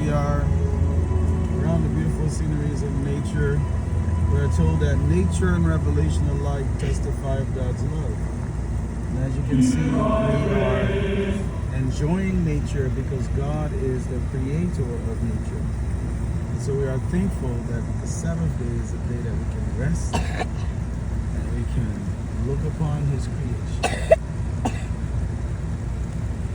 we are around the beautiful sceneries of nature. We are told that nature and revelation alike testify of God's love. And as you can see, we are enjoying nature because God is the creator of nature. And so we are thankful that the Sabbath day is a day that we can rest and we can look upon His creation.